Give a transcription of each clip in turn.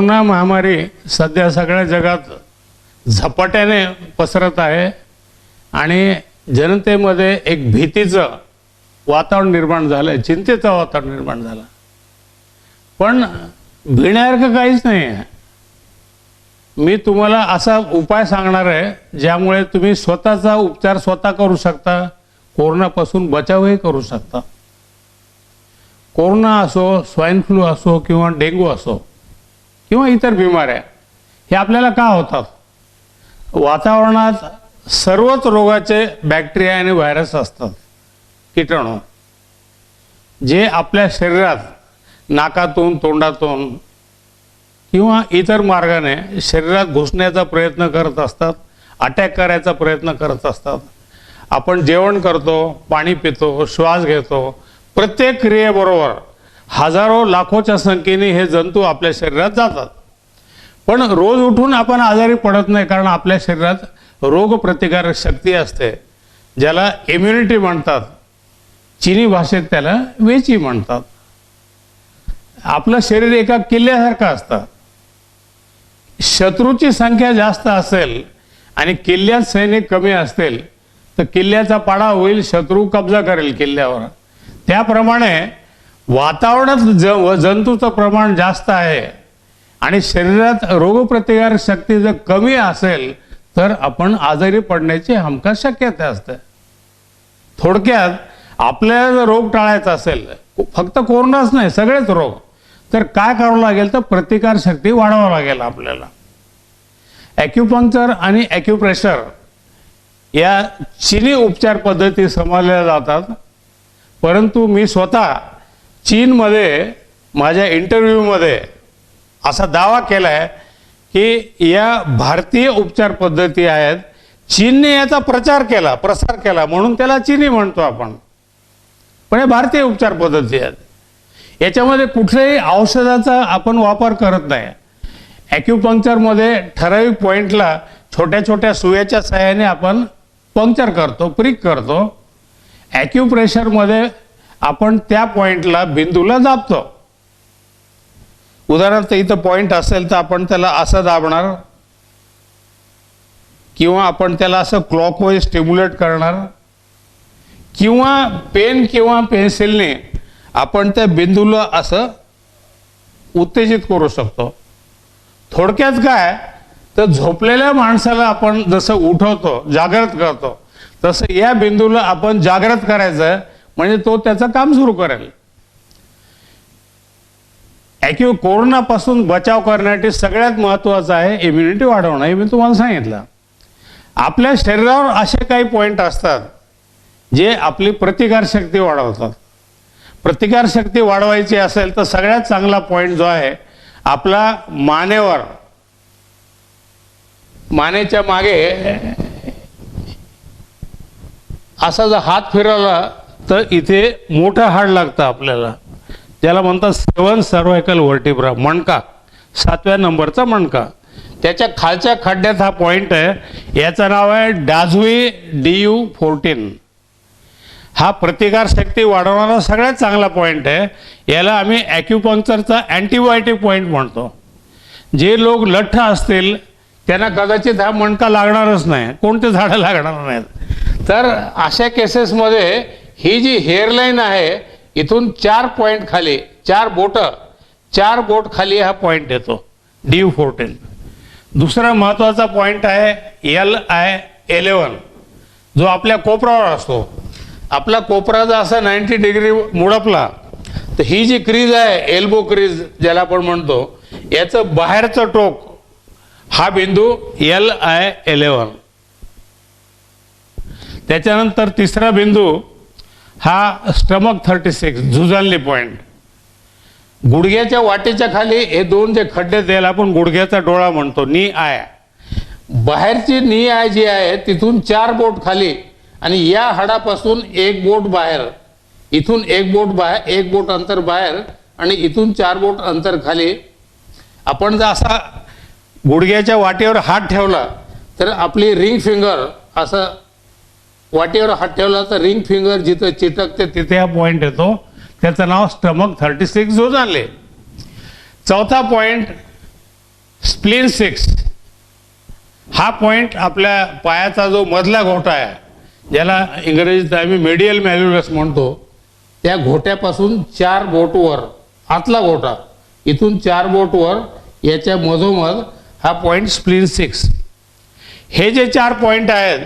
Corona महामारी सध्या सगळ्या जगात झपाट्याने पसरत आहे आणि जनतेमध्ये एक भीतीचं वातावरण निर्माण झालं, चिंतेचं वातावरण निर्माण झालं. पण भिण्यासारखं काहीच नाही आहे. मी तुम्हाला असा उपाय सांगणार आहे ज्यामुळे तुम्ही स्वतःचा उपचार स्वतः करू शकता, कोरोनापासून बचावही करू शकता. कोरोना असो, स्वाईन फ्लू असो किंवा डेंग्यू असो किंवा इतर बिमाऱ्या, हे आपल्याला का होतात? वातावरणात सर्वच रोगाचे बॅक्टेरिया आणि व्हायरस असतात, कीटाणू, जे आपल्या शरीरात नाकातून, तोंडातून किंवा इतर मार्गाने शरीरात घुसण्याचा प्रयत्न करत असतात, अटॅक करायचा प्रयत्न करत असतात. आपण जेवण करतो, पाणी पितो, श्वास घेतो, प्रत्येक क्रियेबरोबर हजारो लाखोच्या संख्येने हे जंतू आपल्या शरीरात जातात. पण रोज उठून आपण आजारी पडत नाही, कारण आपल्या शरीरात रोगप्रतिकारक शक्ती असते, ज्याला इम्युनिटी म्हणतात. चीनी भाषेत त्याला वेची म्हणतात. आपलं शरीर एका किल्ल्यासारखं असतं. शत्रूची संख्या जास्त असेल आणि किल्ल्यात सैनिक कमी असतील तर किल्ल्याचा पाडा होईल, शत्रू कब्जा करेल किल्ल्यावर. त्याप्रमाणे वातावरणात जंतूचं प्रमाण जास्त आहे आणि शरीरात रोगप्रतिकारक शक्ती जर कमी असेल तर आपण आजारी पडण्याची हमखास शक्यता असते. थोडक्यात आपल्याला जर रोग टाळायचा असेल, फक्त कोरोनाच नाही, सगळेच रोग, तर काय करावं लागेल? तर प्रतिकार शक्ती वाढवावं लागेल आपल्याला. ॲक्युपंक्चर आणि ॲक्युप्रेशर या चीनी उपचार पद्धती समजल्या जातात. परंतु मी स्वतः चीनमध्ये माझ्या इंटरव्ह्यूमध्ये असा दावा केला आहे की या भारतीय उपचार पद्धती आहेत. चीनने याचा प्रसार केला म्हणून त्याला चीनी म्हणतो आपण, पण हे भारतीय उपचार पद्धती आहेत. याच्यामध्ये कुठल्याही औषधाचा आपण वापर करत नाही. ॲक्युपंक्चरमध्ये ठराविक पॉईंटला छोट्या छोट्या सुयाच्या सहाय्याने आपण पंक्चर करतो, प्रिक करतो. ॲक्युप्रेशरमध्ये आपण त्या पॉईंटला, बिंदूला दाबतो. उदाहरणार्थ इथं पॉईंट असेल तर आपण त्याला असं दाबणार किंवा आपण त्याला असं क्लॉकवाईज स्टिम्युलेट करणार किंवा पेन किंवा पेन्सिलने आपण त्या बिंदूला असं उत्तेजित करू शकतो. थोडक्यात काय, तर झोपलेल्या माणसाला आपण जसं उठवतो, जागृत करतो, तसं या बिंदूला आपण जागृत करायचं, म्हणजे तो त्याचं काम सुरू करेल. कोरोनापासून बचाव करण्यासाठी सगळ्यात महत्त्वाचं आहे इम्युनिटी वाढवणं. हे मी तुम्हाला सांगितलं. आपल्या शरीरावर असे काही पॉईंट असतात जे आपली प्रतिकारशक्ती वाढवतात. प्रतिकारशक्ती वाढवायची असेल तर सगळ्यात चांगला पॉईंट जो आहे आपला मानेवर, मानेच्या मागे असा जर हात फिरवला तर इथे मोठं हाड लागतं आपल्याला, ज्याला म्हणतात 7 सर्वायकल व्हर्टिब्रा, मणका, 7व्या नंबरचा मणका. त्याच्या खालच्या खड्ड्यात हा पॉईंट आहे. याचं नाव आहे डाझवी DU14. हा प्रतिकारशक्ती वाढवणारा सगळ्यात चांगला पॉईंट आहे. याला आम्ही ॲक्युपंक्चरचा अँटीबायोटिक पॉईंट म्हणतो. जे लोक लठ्ठ असतील त्यांना कदाचित हा मणका लागणारच नाही, कोणते झाडं लागणार नाहीत. तर अशा केसेसमध्ये ही जी हेअरलाईन आहे, इथून 4 पॉईंट खाली, 4 बोट खाली हा पॉईंट येतो, DU14. दुसरा महत्त्वाचा पॉईंट आहे LI11, जो आपल्या कोपरावर असतो. आपला कोपरा जर असा 90 डिग्री मुडपला तर ही जी क्रीज आहे, एल्बो क्रीज ज्याला आपण म्हणतो, याचं बाहेरचं टोक हा बिंदू LI11. त्याच्यानंतर तिसरा बिंदू हा स्टमक 36, झुजानली पॉईंट. गुडघ्याच्या वाटेच्या खाली हे 2 जे खड्डे द्यायला आपण गुडघ्याचा डोळा म्हणतो, नी आय. बाहेरची नी आय जी आहे तिथून 4 बोट खाली आणि या हाडापासून 1 बोट बाहेर, इथून 1 बोट बाहेर, 1 बोट अंतर बाहेर आणि इथून 4 बोट अंतर खाली. आपण जर असा गुडघ्याच्या वाटेवर हात ठेवला तर आपली रिंग फिंगर, असं वाटेवर हात ठेवला तर रिंग फिंगर जिथं चिटकते तिथे हा पॉईंट येतो. त्याचं नाव स्टमक 36 झुजानले. चौथा पॉईंट स्प्लीन 6 हा पॉइंट आपल्या पायाचा जो मधला घोटा आहे, ज्याला इंग्रजीत आम्ही मेडियल मॅल्युलस म्हणतो, त्या घोट्यापासून 4 बोट वर, आतला घोटा इथून 4 बोट वर याच्या मधोमध हा पॉइंट स्प्लीन 6. हे जे 4 पॉइंट आहेत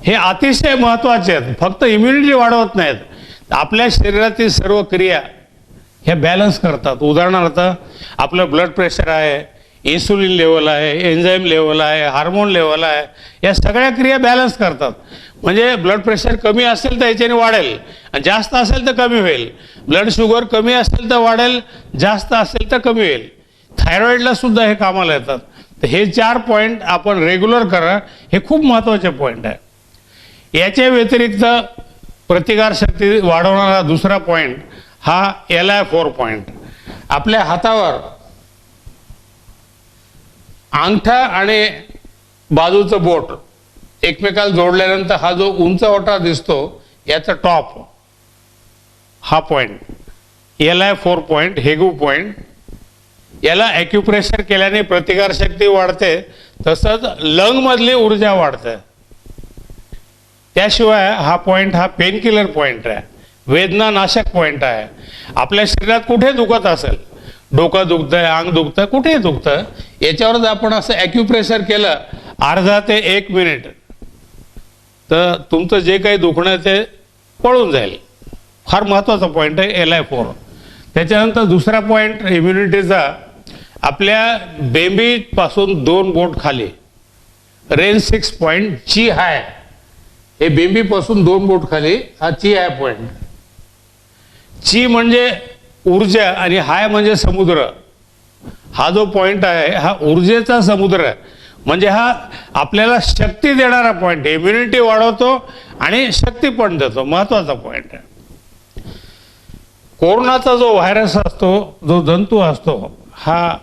हे अतिशय महत्त्वाचे आहेत. फक्त इम्युनिटी वाढवत नाहीत, आपल्या शरीरातील सर्व क्रिया ह्या बॅलन्स करतात. उदाहरणार्थ आपलं ब्लड प्रेशर आहे, इन्सुलिन लेवल आहे, एन्झाईम लेवल आहे, हार्मोन लेवल आहे, या सगळ्या क्रिया बॅलन्स करतात. म्हणजे ब्लड प्रेशर कमी असेल तर याच्याने वाढेल, आणि जास्त असेल तर कमी होईल. ब्लड शुगर कमी असेल तर वाढेल, जास्त असेल तर कमी होईल. थायरॉईडला सुद्धा हे कामाला येतात. तर हे 4 पॉईंट आपण रेग्युलर करा, हे खूप महत्त्वाचे पॉईंट आहे. याच्या व्यतिरिक्त प्रतिकारशक्ती वाढवणारा दुसरा पॉईंट हा LI4 पॉईंट. आपल्या हातावर अंगठा आणि बाजूचं बोट एकमेकाला जोडल्यानंतर हा जो उंच ओटा दिसतो याचा टॉप हा पॉईंट LI4 पॉईंट, हेगू पॉईंट. याला ॲक्युप्रेशर केल्याने प्रतिकारशक्ती वाढते, तसंच लंगमधली ऊर्जा वाढते. त्याशिवाय हा पॉईंट हा पेनकिलर पॉईंट आहे, वेदनानाशक पॉईंट आहे. आपल्या शरीरात कुठे दुखत असेल, डोकं दुखतंय, अंग दुखतं, कुठेही दुखतं, याच्यावरच आपण असं ॲक्युप्रेशर केलं अर्धा ते 1 मिनिट तर तुमचं जे काही दुखणं ते पळून जाईल. फार महत्त्वाचा पॉईंट आहे LI4. त्याच्यानंतर दुसरा पॉईंट इम्युनिटीचा, आपल्या बेंबीपासून 2 बोट खाली रेंज 6 पॉईंट ची हाय. हे बेंबीपासून 2 बोट खाली हा ची हाय पॉईंट. ची म्हणजे ऊर्जा आणि हाय म्हणजे समुद्र. हा जो पॉईंट आहे हा ऊर्जेचा समुद्र आहे. म्हणजे हा आपल्याला शक्ती देणारा पॉईंट, इम्युनिटी वाढवतो आणि शक्ती पण देतो. महत्त्वाचा पॉईंट आहे. कोरोनाचा जो व्हायरस असतो, जो जंतू असतो, हा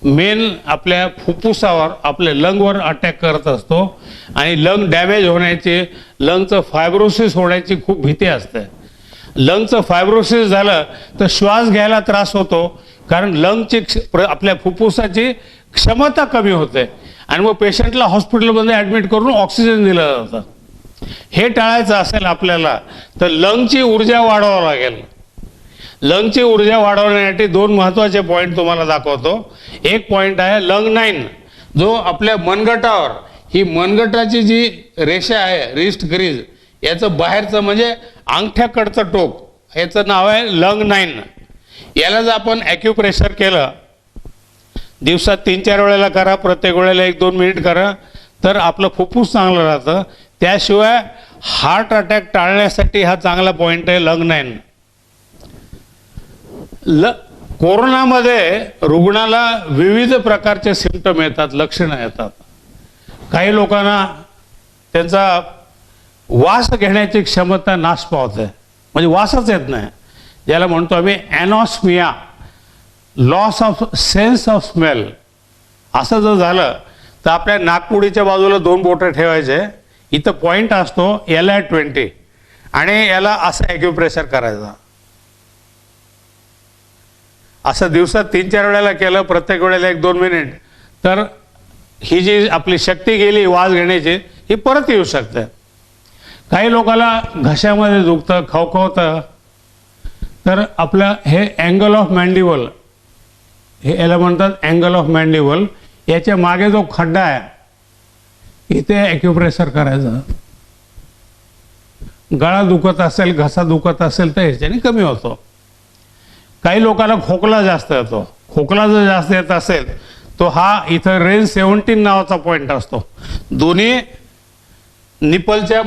मेन आपल्या फुफ्फुसावर, आपल्या लंगवर अटॅक करत असतो आणि लंग डॅमेज होण्याची, लंगचं फायब्रोसिस होण्याची खूप भीती असते. लंगचं फायब्रोसिस झालं तर श्वास घ्यायला त्रास होतो, कारण लंगची आपल्या फुफ्फुसाची क्षमता कमी होते आणि मग पेशंटला हॉस्पिटलमध्ये ॲडमिट करून ऑक्सिजन दिलं जातं. हे टाळायचं असेल आपल्याला तर लंगची ऊर्जा वाढवावं लागेल. लंगची ऊर्जा वाढवण्यासाठी 2 महत्त्वाचे पॉईंट तुम्हाला दाखवतो. एक पॉईंट आहे लंग 9, जो आपल्या मनगटावर, ही मनगटाची जी रेषा आहे, रिस्ट ग्रीज, याचं बाहेरचं म्हणजे अंगठ्याकडचं टोक, याचं नाव आहे लंग 9. याला जर आपण ॲक्युप्रेशर केलं, दिवसात 3-4 वेळेला करा, प्रत्येक वेळेला 1-2 मिनिट करा, तर आपलं फुफ्फुस चांगलं राहतं. त्याशिवाय हार्ट अटॅक टाळण्यासाठी हा चांगला पॉईंट आहे लंग 9. कोरोनामध्ये रुग्णाला विविध प्रकारचे सिम्पटम येतात, लक्षणं येतात. काही लोकांना त्यांचा वास घेण्याची क्षमता नाश पावते, म्हणजे वासच येत नाही, ज्याला म्हणतो आम्ही anosmia, loss of sense of smell. असं जर झालं तर आपल्या नाकपुडीच्या बाजूला 2 बोटं ठेवायचे, इथं पॉईंट असतो LI20 आणि याला असं ॲक्युप्रेशर करायचं. असं दिवसात 3-4 वेळेला केलं, प्रत्येक वेळेला 1-2 मिनिट, तर ही जी आपली शक्ती गेली वास घेण्याची, ही परत येऊ शकते. काही लोकांना घशामध्ये दुखतं, खवखवतं, तर आपलं हे अँगल ऑफ मॅन्डिबल, हे याला म्हणतात अँगल ऑफ मॅन्डिबल, याच्या मागे जो खड्डा आहे इथे ॲक्युप्रेशर करायचं. गळा दुखत असेल, घसा दुखत असेल तर ह्याच्याने कमी होतो. काही लोकांना खोकला जास्त येतो. खोकला जर जास्त येत असेल तो हा इथं रेंज 17 नावाचा पॉईंट असतो. दोन्ही निपलच्या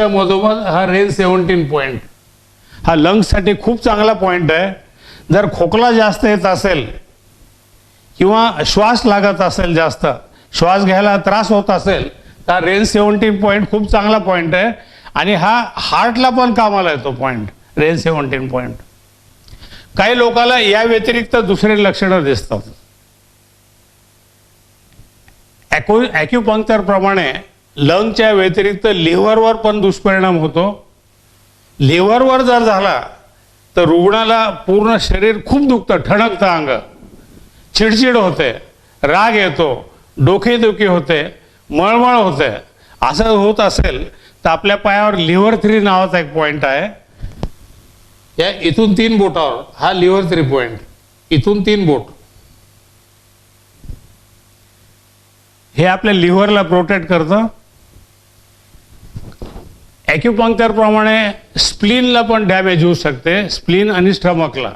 मधोमध हा रेंज 17 पॉईंट हा लंग्ससाठी खूप चांगला पॉईंट आहे. जर खोकला जास्त येत असेल किंवा श्वास लागत असेल, जास्त श्वास घ्यायला त्रास होत असेल, तर रेंज 17 पॉईंट खूप चांगला पॉईंट आहे. आणि हा हार्टला पण कामाला येतो पॉईंट, रेंज 17 पॉईंट. काही लोकांना या व्यतिरिक्त दुसरे लक्षणं दिसतात. ॲक्युपंक्चर प्रमाणे लंगच्या व्यतिरिक्त लिव्हरवर पण दुष्परिणाम होतो. लिव्हरवर जर झाला तर रुग्णाला पूर्ण शरीर खूप दुखतं, ठणकतं, अंग चिडचिड होते, राग येतो, डोकेदुखी होते, मळमळ होते. असं होत असेल तर आपल्या पायावर लिव्हर 3 नावाचा एक पॉइंट आहे. या इथून 3 बोटावर हा लिव्हर 3 पॉइंट, इथून 3 बोट हे आपल्या लिव्हरला प्रोटेक्ट करतं. ॲक्युपंक्चर प्रमाणे स्प्लीनला पण डॅमेज होऊ शकते, स्प्लीन आणि स्टमकला.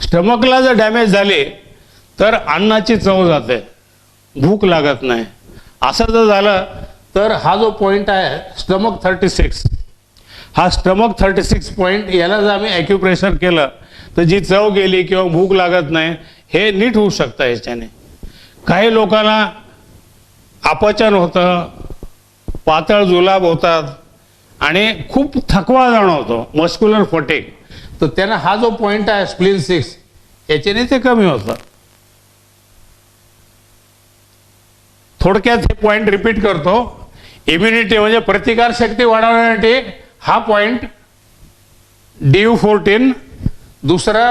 स्टमकला जर डॅमेज झाले तर अन्नाची चव जाते, भूक लागत नाही. असं जर झालं तर हा जो पॉइंट आहे स्टमक 36, हा स्टमक 36 पॉइंट याला जर आम्ही ॲक्युप्रेशर केलं तर जी चव गेली किंवा भूक लागत नाही हे नीट होऊ शकतं याच्याने. काही लोकांना अपचन होतं, पातळ जुलाब होतात आणि खूप थकवा जाणवतो, मस्क्युलर फटिग, तर त्यांना हा जो पॉइंट आहे स्प्लीन 6 याच्याने ते कमी होतं. थोडक्यात हे पॉइंट रिपीट करतो. इम्युनिटी म्हणजे प्रतिकार शक्ती वाढवण्यासाठी हा पॉइंट DU14, दुसरा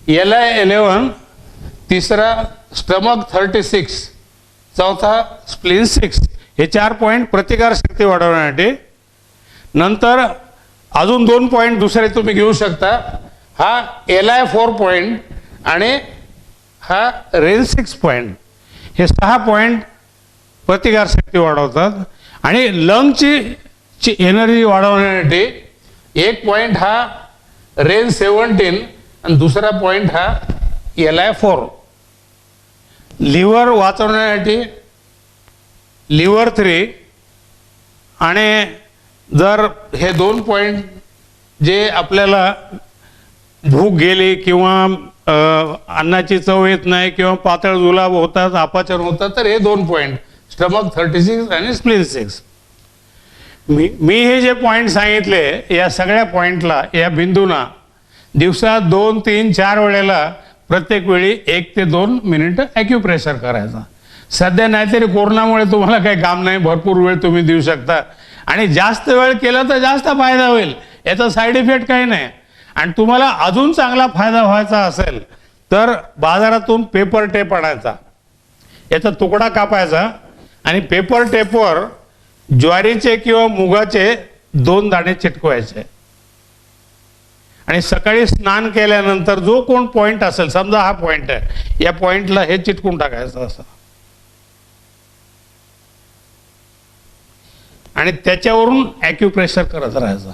LI11, तिसरा स्टमक 36, चौथा स्प्लीन 6, हे 4 पॉइंट प्रतिकार शक्ती वाढवण्यासाठी. नंतर अजून 2 पॉइंट दुसरे तुम्ही घेऊ शकता. हा LI4 पॉइंट आणि हा रेन 6 पॉइंट, हे 6 पॉइंट प्रतिकार शक्ती वाढवतात. आणि लंगची एनर्जी वाढवण्यासाठी एक पॉइंट हा रेन 17 आणि दुसरा पॉइंट हा LI4. लिव्हर वाचवण्यासाठी लिव्हर 3. आणि जर हे 2 पॉइंट जे आपल्याला भूक गेली किंवा अन्नाची चव येत नाही किंवा पातळ जुलाब होतात, अपचन होतात, तर हे 2 पॉइंट स्टमक 36 आणि स्प्लीन 6. मी हे जे पॉइंट सांगितले या सगळ्या पॉइंटला, या बिंदूंना दिवसात 2, 3, 4 वेळेला प्रत्येक वेळी 1 ते 2 मिनिटं ॲक्युप्रेशर करायचा. सध्या नाहीतरी कोरोनामुळे तुम्हाला काही काम नाही, भरपूर वेळ तुम्ही देऊ शकता. आणि जास्त वेळ केला तर जास्त फायदा होईल, याचा साईड इफेक्ट काही नाही. आणि तुम्हाला अजून चांगला फायदा व्हायचा असेल तर बाजारातून पेपर टेप आणायचा, याचा तुकडा कापायचा आणि पेपर टेपवर ज्वारीचे किंवा मुगाचे 2 दाणे चिटकवायचे. आणि सकाळी स्नान केल्यानंतर जो कोण पॉइंट असेल, समजा हा पॉइंट आहे, या पॉइंटला हे चिटकून टाकायचं असं. आणि त्याच्यावरून ॲक्युप्रेशर करत राहायचं.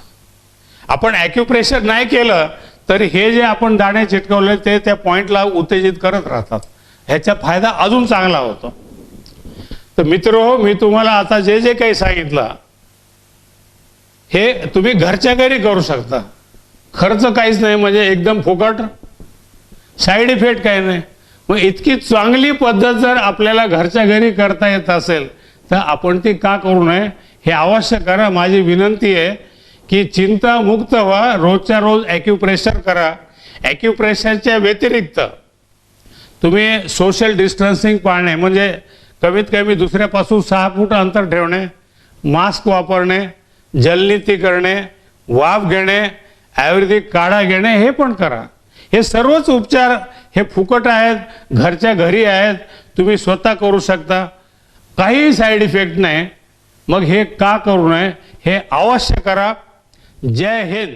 आपण ॲक्युप्रेशर नाही केलं तर हे जे आपण दाणे चिटकवले ते त्या पॉइंटला उत्तेजित करत राहतात, ह्याचा फायदा अजून चांगला होतो. तर मित्रहो, मी तुम्हाला आता जे जे काही सांगितलं हे तुम्ही घरच्या घरी करू शकता. खर्च काहीच नाही, म्हणजे एकदम फुकट, साईड इफेक्ट काही नाही. मग इतकी चांगली पद्धत जर आपल्याला घरच्या घरी करता येत असेल तर आपण ती का करू नये, हे अवश्य करा. माझी विनंती आहे की चिंतामुक्त व्हा, रोजच्या रोज ॲक्युप्रेशर करा. ॲक्युप्रेशरच्या व्यतिरिक्त तुम्ही सोशल डिस्टन्सिंग पाळणे, म्हणजे कमीत कमी दुसऱ्यापासून 6 फूट अंतर ठेवणे, मास्क वापरणे, जलनीती करणे, वाफ घेणे, आयुर्वेदिक काढा घेणे, हे पण करा. हे सर्वच उपचार हे फुकट आहेत, घरच्या घरी आहेत, तुम्ही स्वतः करू शकता, काही साईड इफेक्ट नाही. मग हे का करू नये, हे अवश्य करा. जय हिंद.